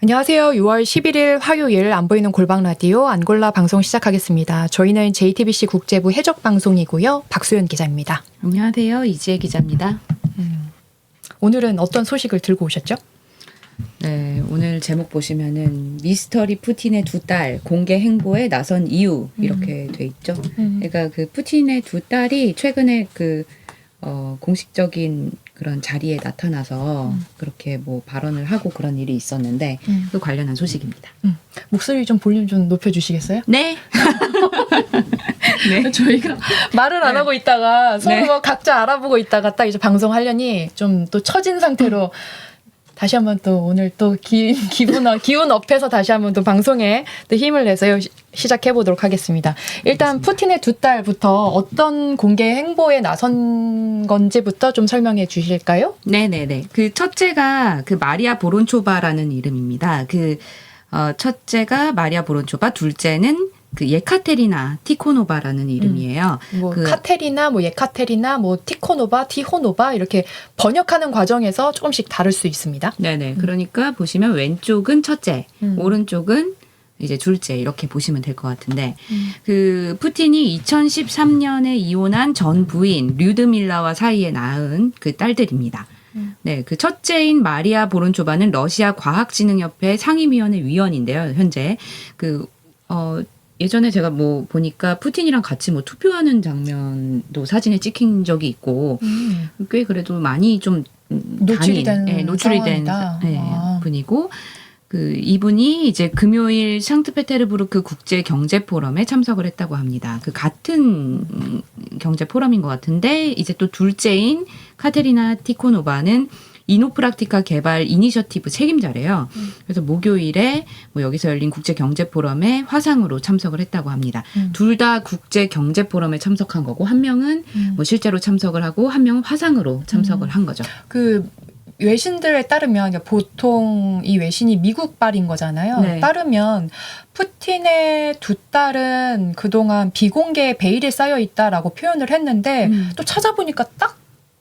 안녕하세요. 6월 11일 화요일 안 보이는 골방 라디오 안골라 방송 시작하겠습니다. 저희는 JTBC 국제부 해적 방송이고요. 박수연 기자입니다. 안녕하세요. 이지혜 기자입니다. 오늘은 어떤 소식을 들고 오셨죠? 네, 오늘 제목 보시면은 미스터리 푸틴의 두 딸 공개 행보에 나선 이유 이렇게 돼 있죠. 그러니까 그 푸틴의 두 딸이 최근에 공식적인 그런 자리에 나타나서 그렇게 뭐 발언을 하고 그런 일이 있었는데 그 관련한 소식입니다. 목소리 좀 볼륨 좀 높여주시겠어요? 네. 네. 저희가 말을 안 하고 있다가 서로 각자 알아보고 있다가 딱 이제 방송하려니 좀 또 처진 상태로 다시 한번 또 오늘 또 기운 업해서 다시 한번 또 방송에 또 힘을 내서 시작해 보도록 하겠습니다. 일단 알겠습니다. 푸틴의 두 딸부터 어떤 공개 행보에 나선 건지부터 좀 설명해 주실까요? 네네네. 그 첫째가 그 마리아 보론초바라는 이름입니다. 첫째가 마리아 보론초바, 둘째는 그 예카테리나 티코노바라는 이름이에요. 카테리나, 예카테리나, 티코노바, 티호노바 이렇게 번역하는 과정에서 조금씩 다를 수 있습니다. 네네. 그러니까 보시면 왼쪽은 첫째, 오른쪽은 이제 둘째 이렇게 보시면 될 것 같은데 그 푸틴이 2013년에 이혼한 전 부인 류드밀라와 사이에 낳은 그 딸들입니다. 네, 그 첫째인 마리아 보론초바는 러시아 과학진흥협회 상임위원회 위원인데요. 현재 예전에 제가 보니까 푸틴이랑 같이 투표하는 장면도 사진에 찍힌 적이 있고 꽤 그래도 많이 좀 노출이 된 분이고 이분이 이제 금요일 상트페테르부르크 국제 경제 포럼에 참석을 했다고 합니다. 그 같은 경제 포럼인 것 같은데 이제 또 둘째인 카테리나 티코노바는 이노프락티카 개발 이니셔티브 책임자래요. 그래서 목요일에 여기서 열린 국제 경제 포럼에 화상으로 참석을 했다고 합니다. 둘 다 국제 경제 포럼에 참석한 거고 한 명은 실제로 참석을 하고 한 명은 화상으로 참석을 한 거죠. 외신들에 따르면 보통 이 외신이 미국발인 거잖아요. 네. 따르면 푸틴의 두 딸은 그동안 비공개 베일에 쌓여 있다라고 표현을 했는데 또 찾아보니까 딱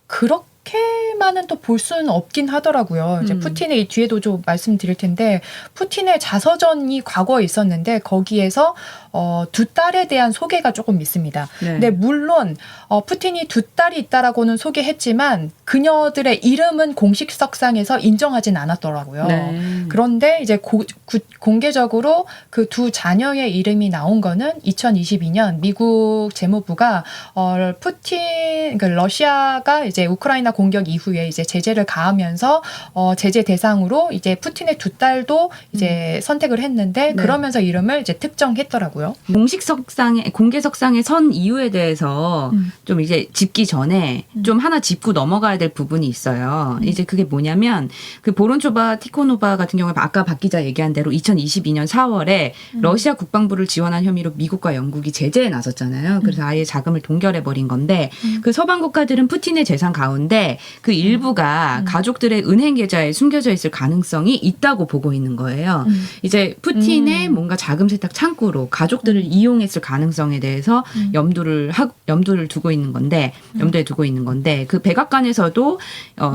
그렇게만은 또 볼 수는 없긴 하더라고요. 이제 푸틴의 이 뒤에도 좀 말씀드릴 텐데 푸틴의 자서전이 과거에 있었는데 거기에서 두 딸에 대한 소개가 조금 있습니다. 네. 근데 물론 푸틴이 두 딸이 있다라고는 소개했지만 그녀들의 이름은 공식석상에서 인정하진 않았더라고요. 네. 그런데 이제 공개적으로 그 두 자녀의 이름이 나온 거는 2022년 미국 재무부가 그러니까 러시아가 이제 우크라이나 공격 이후에 이제 제재를 가하면서 제재 대상으로 이제 푸틴의 두 딸도 이제 선택을 했는데 그러면서 이름을 이제 특정했더라고요. 공개석상에 선 이유에 대해서 좀 이제 짚기 전에 좀 하나 짚고 넘어가야 될 부분이 있어요. 이제 그게 뭐냐면 그 보론초바 티코노바 같은 경우에 아까 박 기자 얘기한 대로 2022년 4월에 러시아 국방부를 지원한 혐의로 미국과 영국이 제재에 나섰잖아요. 그래서 아예 자금을 동결해버린 건데 그 서방 국가들은 푸틴의 재산 가운데 그 일부가 가족들의 은행 계좌에 숨겨져 있을 가능성이 있다고 보고 있는 거예요. 이제 푸틴의 뭔가 자금 세탁 창구로 가족들을 이용했을 가능성에 대해서 염두를 두고 있는 건데 염두에 두고 있는 건데 그 백악관에서도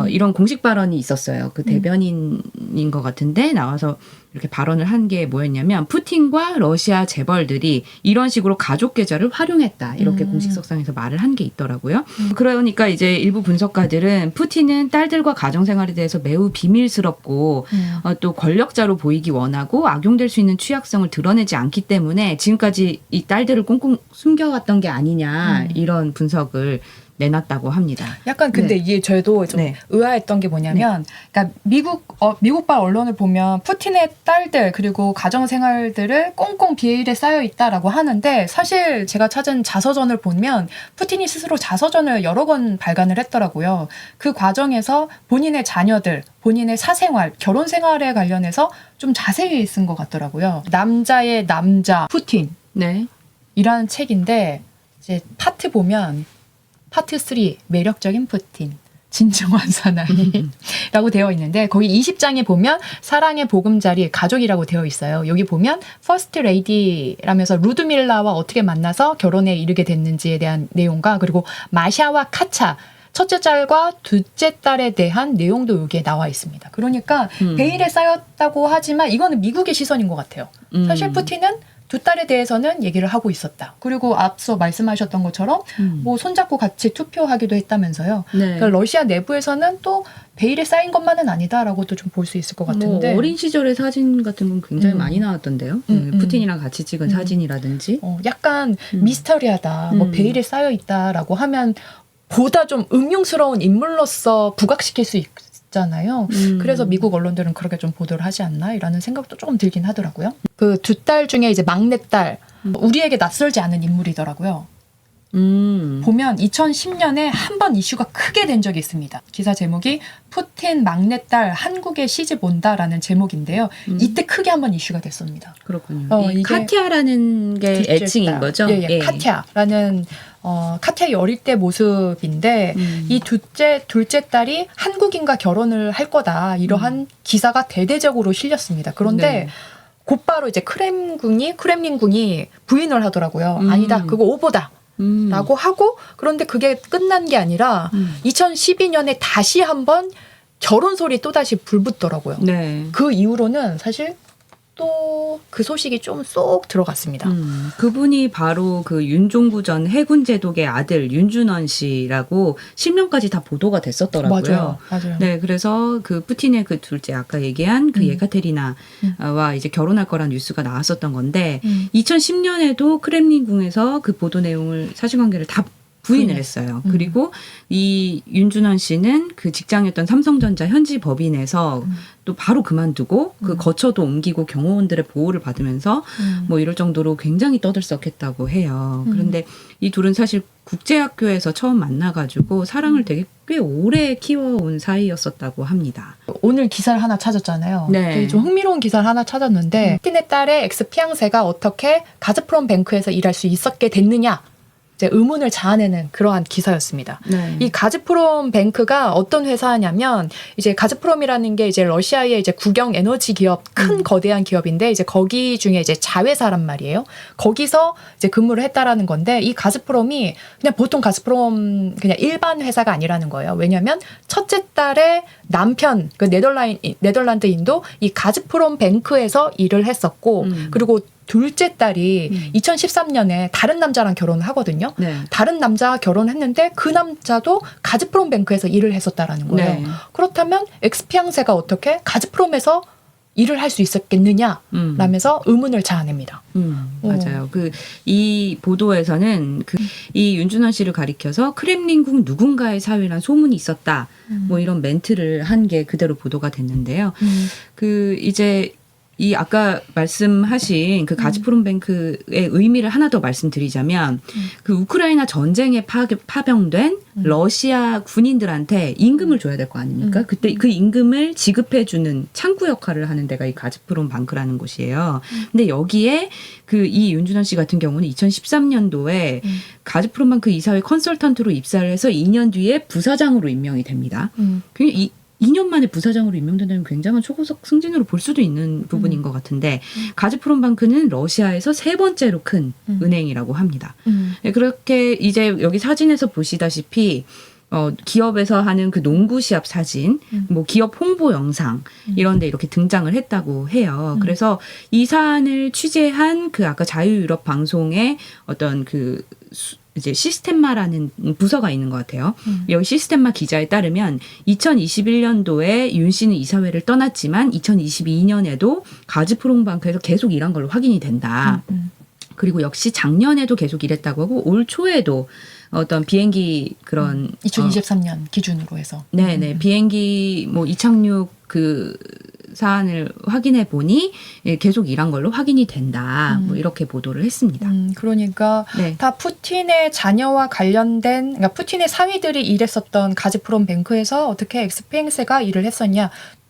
이런 공식 발언이 있었어요. 그 대변인인 것 같은데 나와서 이렇게 발언을 한 게 뭐였냐면 푸틴과 러시아 재벌들이 이런 식으로 가족 계좌를 활용했다. 이렇게 공식석상에서 말을 한 게 있더라고요. 그러니까 이제 일부 분석가들은 푸틴은 딸들과 가정생활에 대해서 매우 비밀스럽고 또 권력자로 보이기 원하고 악용될 수 있는 취약성을 드러내지 않기 때문에 지금까지 이 딸들을 꽁꽁 숨겨왔던 게 아니냐 이런 분석을 내놨다고 합니다. 약간 근데 이게 저도 좀 의아했던 게 뭐냐면 그러니까 미국발 언론을 보면 푸틴의 딸들 그리고 가정생활들을 꽁꽁 비밀에 쌓여 있다라고 하는데 사실 제가 찾은 자서전을 보면 푸틴이 스스로 자서전을 여러 권 발간을 했더라고요. 그 과정에서 본인의 자녀들, 본인의 사생활, 결혼 생활에 관련해서 좀 자세히 쓴 것 같더라고요. 남자의 남자 푸틴 이라는 책인데 이제 파트 보면 파트 3 매력적인 푸틴 진정한 사나이라고 되어 있는데 거기 20장에 보면 사랑의 보금자리 가족이라고 되어 있어요. 여기 보면 퍼스트 레이디라면서 루드밀라와 어떻게 만나서 결혼에 이르게 됐는지에 대한 내용과 그리고 마샤와 카차 첫째 딸과 둘째 딸에 대한 내용도 여기에 나와 있습니다. 그러니까 베일에 쌓였다고 하지만 이거는 미국의 시선인 것 같아요. 사실 푸틴은 두 딸에 대해서는 얘기를 하고 있었다. 그리고 앞서 말씀하셨던 것처럼 뭐 손잡고 같이 투표하기도 했다면서요. 네. 그러니까 러시아 내부에서는 또 베일에 쌓인 것만은 아니다라고도 좀 볼 수 있을 것 같은데. 뭐 어린 시절의 사진 같은 건 굉장히 많이 나왔던데요. 푸틴이랑 같이 찍은 음. 사진이라든지. 약간 미스터리하다. 뭐 베일에 쌓여 있다라고 하면 보다 좀 음흉스러운 인물로서 부각시킬 수 있잖아요. 그래서 미국 언론들은 그렇게 좀 보도를 하지 않나 이라는 생각도 조금 들긴 하더라고요. 그 두 딸 중에 이제 막내딸 우리에게 낯설지 않은 인물이더라고요. 보면 2010년에 한 번 이슈가 크게 된 적이 있습니다. 기사 제목이 푸틴 막내딸 한국에 시집 온다라는 제목인데요. 이때 크게 한 번 이슈가 됐습니다. 그렇군요. 이 이게 카티아라는 게 둘째 애칭인 딸. 거죠? 예. 카티아라는 카티아의 어릴 때 모습인데 이 둘째 딸이 한국인과 결혼을 할 거다 이러한 기사가 대대적으로 실렸습니다. 그런데 네. 곧바로 이제 크렘린궁이 부인을 하더라고요. 아니다, 그거 오보다. 라고 하고 그런데 그게 끝난 게 아니라 2012년에 다시 한번 결혼 소리 또다시 불붙더라고요. 네. 그 이후로는 사실 또 그 소식이 좀 쏙 들어갔습니다. 그분이 바로 그 윤종부 전 해군 제독의 아들 윤준원 씨라고 실명까지 다 보도가 됐었더라고요. 맞아요. 네, 그래서 그 푸틴의 그 둘째 아까 얘기한 그 예카테리나와 이제 결혼할 거란 뉴스가 나왔었던 건데 2010년에도 크렘린궁에서 그 보도 내용을 사실관계를 다 부인을 했어요. 그리고 이 윤준원 씨는 그 직장이었던 삼성전자 현지 법인에서 또 바로 그만두고 그 거처도 옮기고 경호원들의 보호를 받으면서 뭐 이럴 정도로 굉장히 떠들썩했다고 해요. 그런데 이 둘은 사실 국제학교에서 처음 만나가지고 사랑을 되게 꽤 오래 키워온 사이였었다고 합니다. 오늘 기사를 하나 찾았잖아요. 네. 되게 좀 흥미로운 기사를 하나 찾았는데 푸틴의 딸의 엑스피앙세가 어떻게 가즈프롬 뱅크에서 일할 수 있었게 됐느냐 이제 의문을 자아내는 그러한 기사였습니다. 네. 이 가즈프롬 뱅크가 어떤 회사냐면 이제 가즈프롬이라는 게 이제 러시아의 이제 국영 에너지 기업 큰 거대한 기업인데 이제 거기 중에 이제 자회사란 말이에요. 거기서 이제 근무를 했다라는 건데 이 가즈프롬이 그냥 보통 가즈프롬 그냥 일반 회사가 아니라는 거예요. 왜냐하면 첫째 딸의 남편 그 네덜란드인도 이 가즈프롬 뱅크에서 일을 했었고 그리고 둘째 딸이 2013년에 다른 남자랑 결혼을 하거든요. 네. 다른 남자와 결혼했는데 그 남자도 가즈프롬 뱅크에서 일을 했었다라는 거예요. 네. 그렇다면 엑스피앙세가 어떻게 가즈프롬에서 일을 할 수 있었겠느냐 라면서 의문을 자아냅니다. 맞아요. 이 보도에서는 이 윤준원 씨를 가리켜서 크렘린궁 누군가의 사위란 소문이 있었다. 뭐 이런 멘트를 한 게 그대로 보도가 됐는데요. 이제 이 아까 말씀하신 그 가즈프롬 뱅크의 의미를 하나 더 말씀드리자면 그 우크라이나 전쟁에 파병된 러시아 군인들한테 임금을 줘야 될 거 아닙니까? 그때 그 임금을 지급해주는 창구 역할을 하는 데가 이 가즈프롬 뱅크라는 곳이에요. 근데 여기에 이 윤준원 씨 같은 경우는 2013년도에 가즈프롬 뱅크 이사회 컨설턴트로 입사를 해서 2년 뒤에 부사장으로 임명이 됩니다. 2년 만에 부사장으로 임명된다면 굉장한 초고속 승진으로 볼 수도 있는 부분인 것 같은데 가즈프롬 뱅크는 러시아에서 세 번째로 큰 은행이라고 합니다. 네, 그렇게 이제 여기 사진에서 보시다시피 기업에서 하는 그 농구 시합 사진, 뭐 기업 홍보 영상 이런 데 이렇게 등장을 했다고 해요. 그래서 이 사안을 취재한 그 아까 자유유럽 방송의 어떤 이제 시스템마라는 부서가 있는 것 같아요. 여기 시스템마 기자에 따르면 2021년도에 윤 씨는 이사회를 떠났지만 2022년에도 가즈프롬 뱅크에서 계속 일한 걸로 확인이 된다. 그리고 역시 작년에도 계속 일했다고 하고 올 초에도 어떤 비행기 그런 2023년 기준으로 해서 네네 비행기 뭐 이착륙 사안을 확인해 보니 계속 일한 걸로 확인이 된다. 뭐 이렇게 보도를 했습니다. 그러니까 네. 다 푸틴의 자녀와 관련된 그러니까 푸틴의 사위들이 일했었던 가즈프롬 뱅크에서 어떻게 엑스피앙세가 일을 했었냐.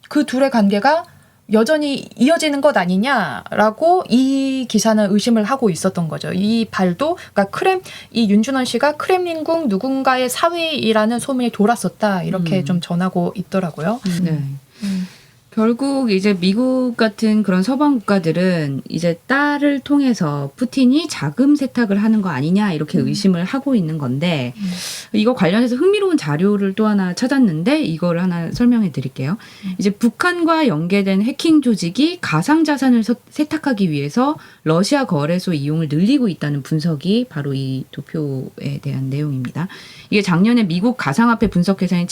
그 둘의 관계가 여전히 이어지는 것 아니냐라고 이 기사는 의심을 하고 있었던 거죠. 이 발도 그러니까 이 윤준원 씨가 크렘린궁 누군가의 사위라는 소문이 돌았었다. 이렇게 좀 전하고 있더라고요. 네. 결국 이제 미국 같은 그런 서방 국가들은 이제 딸을 통해서 푸틴이 자금 세탁을 하는 거 아니냐 이렇게 의심을 하고 있는 건데 이거 관련해서 흥미로운 자료를 또 하나 찾았는데 이거를 하나 설명해 드릴게요. 이제 북한과 연계된 해킹 조직이 가상자산을 세탁하기 위해서 러시아 거래소 이용을 늘리고 있다는 분석이 바로 이 도표에 대한 내용입니다. 이게 작년에 미국 가상화폐 분석회사인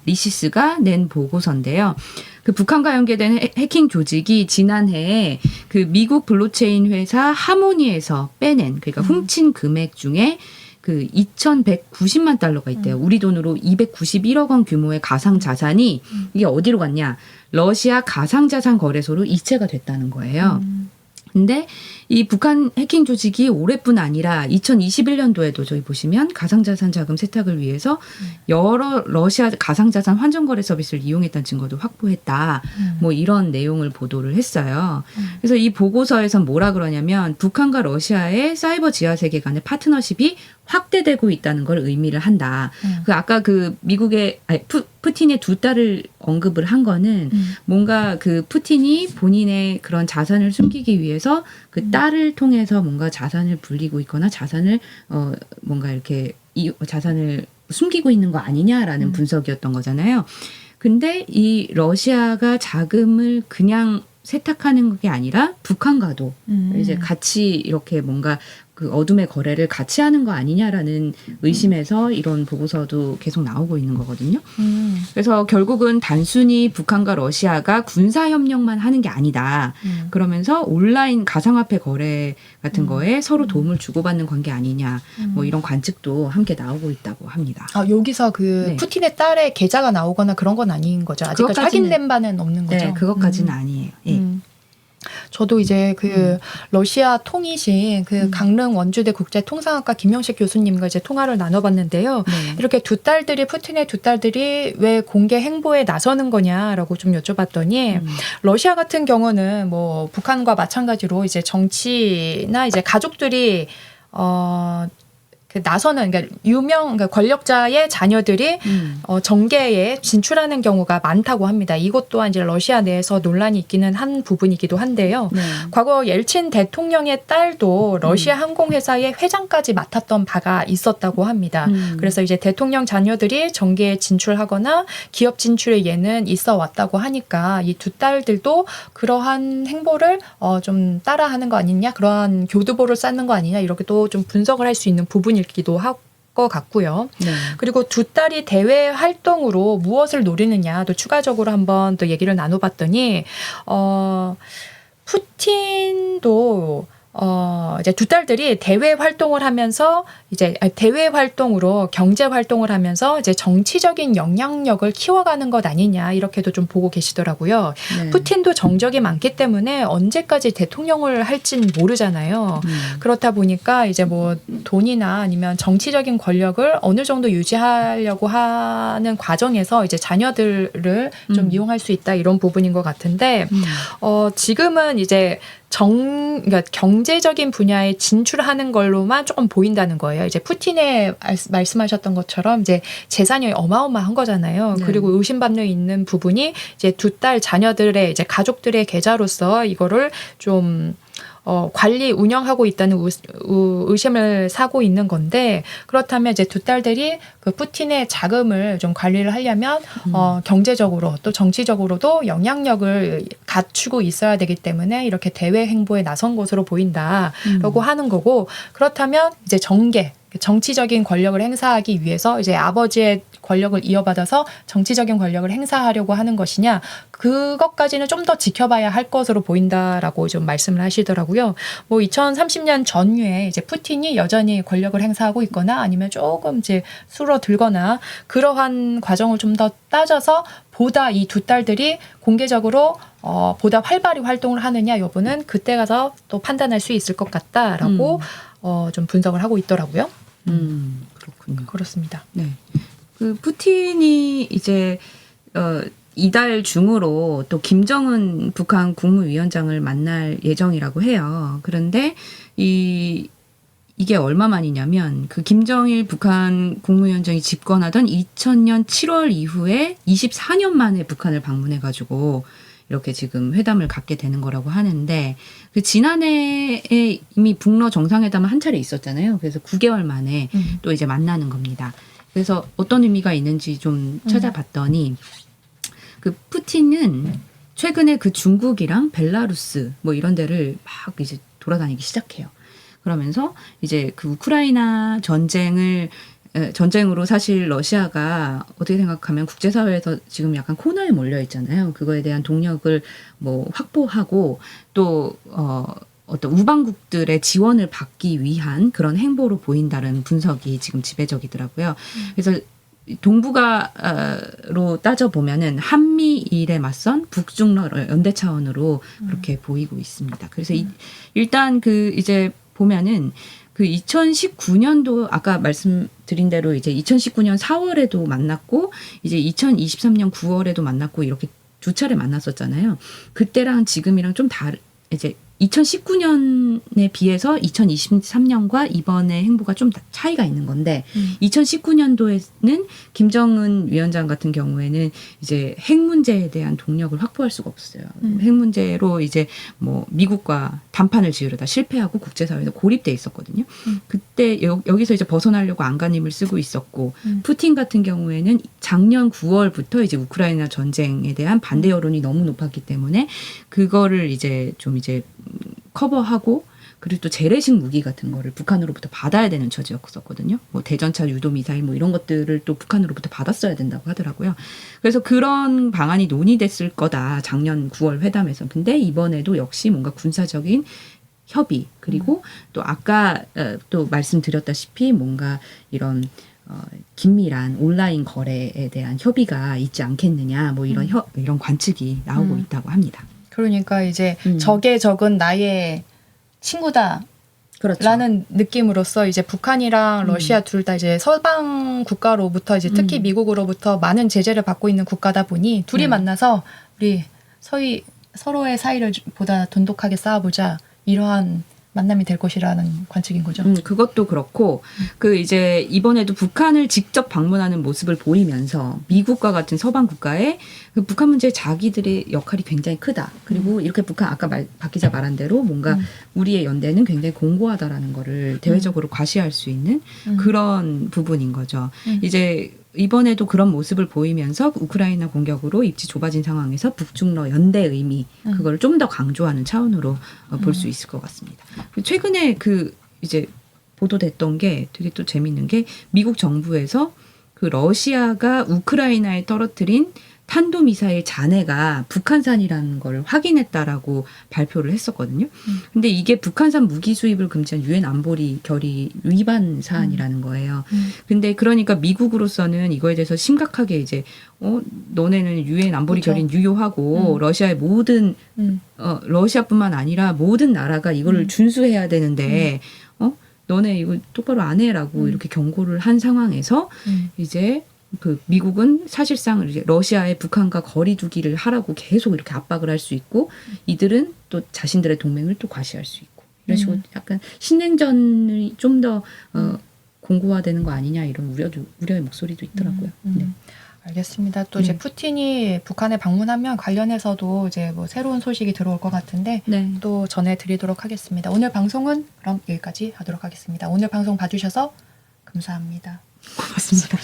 리시스가 낸 보고서인데요. 그 북한과 연계된 해킹 조직이 지난해에 그 미국 블록체인 회사 하모니에서 빼낸 그러니까 훔친 금액 중에 그 2,190만 달러가 있대요. 우리 돈으로 291억 원 규모의 가상 자산이 이게 어디로 갔냐? 러시아 가상자산 거래소로 이체가 됐다는 거예요. 근데 이 북한 해킹 조직이 올해뿐 아니라 2021년도에도 저희 보시면 가상자산 자금 세탁을 위해서 여러 러시아 가상자산 환전거래 서비스를 이용했다는 증거도 확보했다. 뭐 이런 내용을 보도를 했어요. 그래서 이 보고서에선 뭐라 그러냐면 북한과 러시아의 사이버 지하세계 간의 파트너십이 확대되고 있다는 걸 의미를 한다. 그 아까 그 미국의 푸틴의 두 딸을 언급을 한 거는 뭔가 그 푸틴이 본인의 그런 자산을 숨기기 위해서 그 딸을 통해서 뭔가 자산을 불리고 있거나 자산을 뭔가 이렇게 자산을 숨기고 있는 거 아니냐라는 분석이었던 거잖아요. 근데 이 러시아가 자금을 그냥 세탁하는 게 아니라 북한과도 이제 같이 이렇게 뭔가 그 어둠의 거래를 같이 하는 거 아니냐라는 의심에서 이런 보고서도 계속 나오고 있는 거거든요. 그래서 결국은 단순히 북한과 러시아가 군사협력만 하는 게 아니다. 그러면서 온라인 가상화폐 거래 같은 거에 서로 도움을 주고받는 관계 아니냐. 뭐 이런 관측도 함께 나오고 있다고 합니다. 아, 여기서 그 네. 푸틴의 딸의 계좌가 나오거나 그런 건 아닌 거죠. 아직까지 확인된 바는 없는 거죠. 네, 그것까지는 아니에요. 예. 저도 이제 그 러시아 통이신 그 강릉 원주대 국제통상학과 김영식 교수님과 이제 통화를 나눠봤는데요. 네. 이렇게 푸틴의 두 딸들이 왜 공개 행보에 나서는 거냐라고 좀 여쭤봤더니 러시아 같은 경우는 뭐 북한과 마찬가지로 이제 정치나 이제 가족들이 그 나서는 그러니까 그러니까 권력자의 자녀들이 정계에 진출하는 경우가 많다고 합니다. 이것 또한 이제 러시아 내에서 논란이 있기는 한 부분이기도 한데요. 네. 과거 옐친 대통령의 딸도 러시아 항공회사의 회장까지 맡았던 바가 있었다고 합니다. 그래서 이제 대통령 자녀들이 정계에 진출하거나 기업 진출의 예는 있어 왔다고 하니까 이 두 딸들도 그러한 행보를 좀 따라하는 거 아니냐, 그러한 교두보를 쌓는 거 아니냐 이렇게 또 좀 분석을 할 수 있는 부분이기도 할 것 같고요. 네. 그리고 두 딸이 대외 활동으로 무엇을 노리느냐 또 추가적으로 한번 또 얘기를 나눠봤더니 푸틴도 이제 두 딸들이 대외 활동을 하면서 이제 대외 활동으로 경제 활동을 하면서 이제 정치적인 영향력을 키워가는 것 아니냐 이렇게도 좀 보고 계시더라고요. 네. 푸틴도 정적이 많기 때문에 언제까지 대통령을 할진 모르잖아요. 그렇다 보니까 이제 뭐 돈이나 아니면 정치적인 권력을 어느 정도 유지하려고 하는 과정에서 이제 자녀들을 좀 이용할 수 있다 이런 부분인 것 같은데 지금은 이제 그러니까 경제적인 분야에 진출하는 걸로만 조금 보인다는 거예요. 이제 푸틴의 말씀하셨던 것처럼 이제 재산이 어마어마한 거잖아요. 네. 그리고 의심받는 있는 부분이 이제 두 딸 자녀들의 이제 가족들의 계좌로서 이거를 좀 관리 운영하고 있다는 의심을 사고 있는 건데 그렇다면 이제 두 딸들이 그 푸틴의 자금을 좀 관리를 하려면 경제적으로 또 정치적으로도 영향력을 갖추고 있어야 되기 때문에 이렇게 대외 행보에 나선 것으로 보인다라고 하는 거고 그렇다면 이제 정치적인 권력을 행사하기 위해서 이제 아버지의 권력을 이어받아서 정치적인 권력을 행사하려고 하는 것이냐 그것까지는 좀 더 지켜봐야 할 것으로 보인다라고 좀 말씀을 하시더라고요. 뭐 2030년 전후에 이제 푸틴이 여전히 권력을 행사하고 있거나 아니면 조금 이제 줄어들거나 그러한 과정을 좀 더 따져서 보다 이 두 딸들이 공개적으로 보다 활발히 활동을 하느냐 여부는 그때 가서 또 판단할 수 있을 것 같다라고 좀 분석을 하고 있더라고요. 그렇군요. 그렇습니다. 네. 그 푸틴이 이제 이달 중으로 또 김정은 북한 국무위원장을 만날 예정이라고 해요. 그런데 이 이게 얼마 만이냐면 그 김정일 북한 국무위원장이 집권하던 2000년 7월 이후에 24년 만에 북한을 방문해가지고 이렇게 지금 회담을 갖게 되는 거라고 하는데 그 지난해에 이미 북러 정상회담은 한 차례 있었잖아요. 그래서 9개월 만에 또 이제 만나는 겁니다. 그래서 어떤 의미가 있는지 좀 찾아봤더니 그 푸틴은 최근에 그 중국이랑 벨라루스 뭐 이런 데를 막 이제 돌아다니기 시작해요. 그러면서 이제 그 우크라이나 전쟁으로 사실 러시아가 어떻게 생각하면 국제사회에서 지금 약간 코너에 몰려 있잖아요. 그거에 대한 동력을 뭐 확보하고 또 어떤 우방국들의 지원을 받기 위한 그런 행보로 보인다는 분석이 지금 지배적이더라고요. 그래서 동북아로 따져보면은 한미일에 맞선 북중러 연대 차원으로 그렇게 보이고 있습니다. 그래서 일단 그 이제 보면은 그 2019년도 아까 말씀드린 대로 이제 2019년 4월에도 만났고 이제 2023년 9월에도 만났고 이렇게 두 차례 만났었잖아요. 그때랑 지금이랑 좀 이제 2019년에 비해서 2023년과 이번의 행보가 좀 차이가 있는 건데 2019년도에는 김정은 위원장 같은 경우에는 이제 핵 문제에 대한 동력을 확보할 수가 없었어요. 핵 문제로 이제 뭐 미국과 담판을 지으려다 실패하고 국제사회에서 고립돼 있었거든요. 그때 여기서 이제 벗어나려고 안간힘을 쓰고 있었고 푸틴 같은 경우에는 작년 9월부터 이제 우크라이나 전쟁에 대한 반대 여론이 너무 높았기 때문에 그거를 이제 좀 이제 커버하고 그리고 또 재래식 무기 같은 거를 북한으로부터 받아야 되는 처지였었거든요. 뭐 대전차 유도 미사일 뭐 이런 것들을 또 북한으로부터 받았어야 된다고 하더라고요. 그래서 그런 방안이 논의됐을 거다. 작년 9월 회담에서. 근데 이번에도 역시 뭔가 군사적인 협의 그리고 또 아까 또 말씀드렸다시피 뭔가 이런 긴밀한 온라인 거래에 대한 협의가 있지 않겠느냐 뭐 이런 관측이 나오고 있다고 합니다. 그러니까 이제 적의 적은 나의 친구다. 그렇죠. 라는 느낌으로써 이제 북한이랑 러시아 둘 다 이제 서방 국가로부터 이제 특히 미국으로부터 많은 제재를 받고 있는 국가다 보니 둘이 만나서 우리 서로의 사이를 보다 돈독하게 쌓아보자 이러한 만남이 될 것이라는 관측인 거죠. 그것도 그렇고 그 이제 이번에도 북한을 직접 방문하는 모습을 보이면서 미국과 같은 서방 국가에 그 북한 문제에 자기들의 역할이 굉장히 크다. 그리고 이렇게 북한 아까 박 기자 말한 대로 뭔가 우리의 연대는 굉장히 공고하다라는 거를 대외적으로 과시할 수 있는 그런 부분인 거죠. 이제 이번에도 그런 모습을 보이면서 우크라이나 공격으로 입지 좁아진 상황에서 북중러 연대 의미 그걸 좀 더 강조하는 차원으로 볼 수 있을 것 같습니다. 최근에 그 이제 보도됐던 게 되게 또 재밌는 게 미국 정부에서 그 러시아가 우크라이나에 떨어뜨린 탄도미사일 잔해가 북한산이라는 걸 확인했다라고 발표를 했었거든요. 근데 이게 북한산 무기 수입을 금지한 유엔 안보리 결의 위반 사안이라는 거예요. 근데 그러니까 미국으로서는 이거에 대해서 심각하게 이제 너네는 유엔 안보리 그렇죠. 결의는 유효하고 러시아의 모든 러시아뿐만 아니라 모든 나라가 이거를 준수해야 되는데 너네 이거 똑바로 안 해라고 이렇게 경고를 한 상황에서 이제 그 미국은 사실상 이제 러시아의 북한과 거리두기를 하라고 계속 이렇게 압박을 할 수 있고 이들은 또 자신들의 동맹을 또 과시할 수 있고 이런 식으로 약간 신냉전이 좀 더 공고화되는 거 아니냐 이런 우려의 목소리도 있더라고요. 네. 알겠습니다. 또 이제 푸틴이 북한에 방문하면 관련해서도 이제 뭐 새로운 소식이 들어올 것 같은데 또 전해드리도록 하겠습니다. 오늘 방송은 그럼 여기까지 하도록 하겠습니다. 오늘 방송 봐주셔서 감사합니다. 고맙습니다.